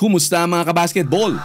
Kumusta mga kabasketball?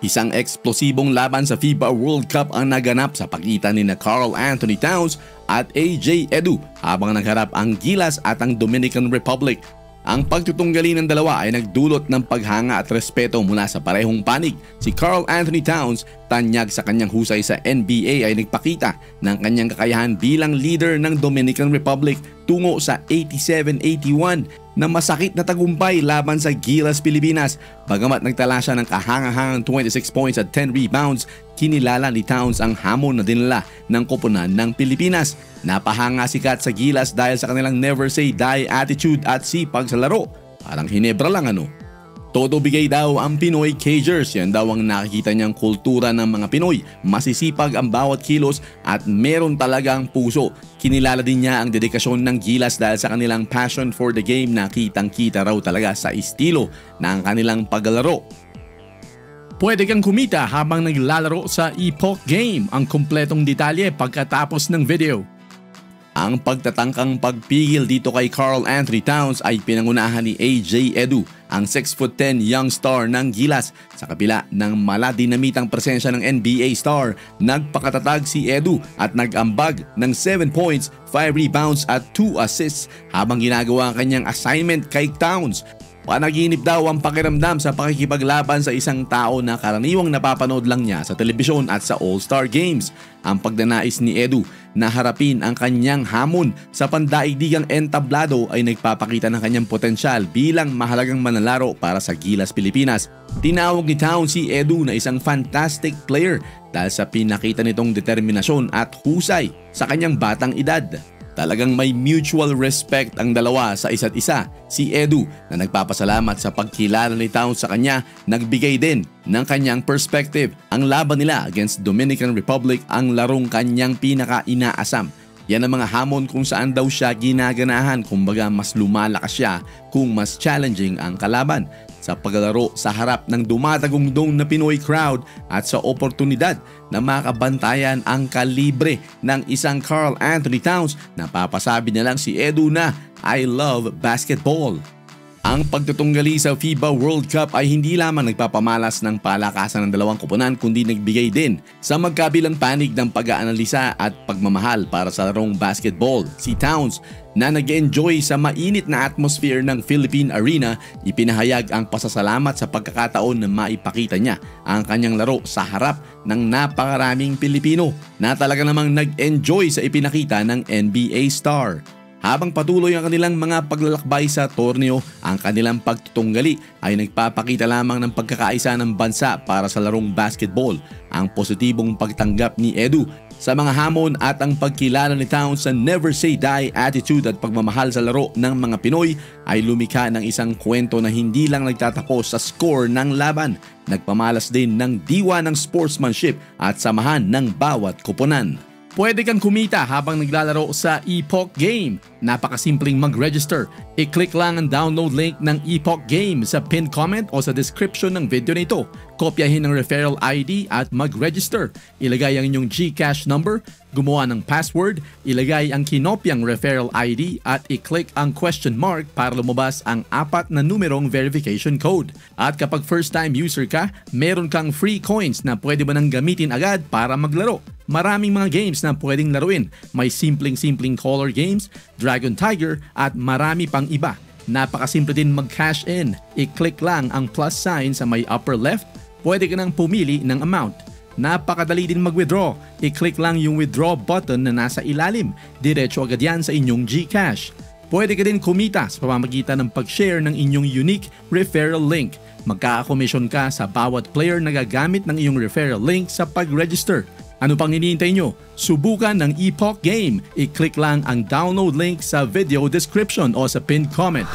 Isang eksplosibong laban sa FIBA World Cup ang naganap sa pagitan ni Karl Anthony Towns at AJ Edu habang nagharap ang Gilas at ang Dominican Republic. Ang pagtutunggali ng dalawa ay nagdulot ng paghanga at respeto mula sa parehong panig. Si Karl Anthony Towns, tanyag sa kanyang husay sa NBA, ay nagpakita ng kanyang kakayahan bilang leader ng Dominican Republic tungo sa 87-81 na masakit na tagumpay laban sa Gilas, Pilipinas. Bagamat nagtala siya ng kahangahangang 26 points at 10 rebounds, kinilala ni Towns ang hamon na dinala ng koponan ng Pilipinas. Napahanga sikat sa Gilas dahil sa kanilang never say die attitude at sipag sa laro. Parang Hinebra lang ano. Todo bigay daw ang Pinoy Cagers. Yan daw ang nakikita niyang kultura ng mga Pinoy. Masisipag ang bawat kilos at meron talagang puso. Kinilala din niya ang dedikasyon ng Gilas dahil sa kanilang passion for the game na kitang-kita raw talaga sa estilo ng kanilang paglalaro. Pwede kang kumita habang naglalaro sa Epoch Game. Ang kumpletong detalye pagkatapos ng video. Ang pagtatangkang pagpigil dito kay Karl Anthony Towns ay pinangunahan ni AJ Edu, ang 6'10" young star ng Gilas. Sa kabila ng maladinamitang presensya ng NBA star, nagpakatatag si Edu at nag-ambag ng 7 points, 5 rebounds at 2 assists habang ginagawa ang kanyang assignment kay Towns. Panaginip daw ang pakiramdam sa pakikipaglaban sa isang tao na karaniwang napapanood lang niya sa telebisyon at sa All-Star Games. Ang pagdanais ni Edu na harapin ang kanyang hamon sa pandaigdigang entablado ay nagpapakita ng kanyang potensyal bilang mahalagang manlalaro para sa Gilas, Pilipinas. Tinawag ni Towns si Edu na isang fantastic player dahil sa pinakita nitong determinasyon at husay sa kanyang batang edad. Talagang may mutual respect ang dalawa sa isa't isa. Si Edu na nagpapasalamat sa pagkilala ni Towns sa kanya, nagbigay din ng kanyang perspective. Ang laban nila against Dominican Republic ang larong kanyang pinaka-inaasam. Yan ang mga hamon kung saan daw siya ginaganahan, kumbaga mas lumalakas siya kung mas challenging ang kalaban. Sa paglalaro sa harap ng dumatagungdong na Pinoy crowd at sa oportunidad na makabantayan ang kalibre ng isang Karl Anthony Towns, napapasabi na lang si Edu na I love basketball. Ang pagtutunggali sa FIBA World Cup ay hindi lamang nagpapamalas ng palakasan ng dalawang koponan kundi nagbigay din sa magkabilang panig ng pag-aanalisa at pagmamahal para sa larong basketball. Si Towns na nag-enjoy sa mainit na atmosphere ng Philippine Arena, ipinahayag ang pasasalamat sa pagkakataon na maipakita niya ang kanyang laro sa harap ng napakaraming Pilipino na talaga namang nag-enjoy sa ipinakita ng NBA star. Habang patuloy ang kanilang mga paglalakbay sa torneo, ang kanilang pagtutunggali ay nagpapakita lamang ng pagkakaisa ng bansa para sa larong basketball. Ang positibong pagtanggap ni Edu sa mga hamon at ang pagkilala ni Towns sa never say die attitude at pagmamahal sa laro ng mga Pinoy ay lumikha ng isang kwento na hindi lang nagtatapos sa score ng laban. Nagpamalas din ng diwa ng sportsmanship at samahan ng bawat koponan. Pwede kang kumita habang naglalaro sa Epoch Game. Napakasimpleng mag-register. I-click lang ang download link ng Epoch Game sa pinned comment o sa description ng video na ito. Kopyahin ang referral ID at mag-register. Ilagay ang inyong GCash number, gumawa ng password, ilagay ang kinopyang referral ID at i-click ang question mark para lumabas ang 4 na numerong verification code. At kapag first time user ka, meron kang free coins na pwede mo nang gamitin agad para maglaro. Maraming mga games na pwedeng laruin. May simpleng color games, Dragon Tiger at marami pang iba. Napakasimple din mag-cash in. I-click lang ang plus sign sa may upper left. Pwede ka nang pumili ng amount. Napakadali din mag-withdraw. I-click lang yung withdraw button na nasa ilalim. Diretso agad yan sa inyong GCash. Pwede ka din kumita sa pamamagitan ng pag-share ng inyong unique referral link. Magkaka-commission ka sa bawat player na gagamit ng iyong referral link sa pag-register. Ano pang hinihintay nyo? Subukan ng Epoch Game. I-click lang ang download link sa video description o sa pinned comment.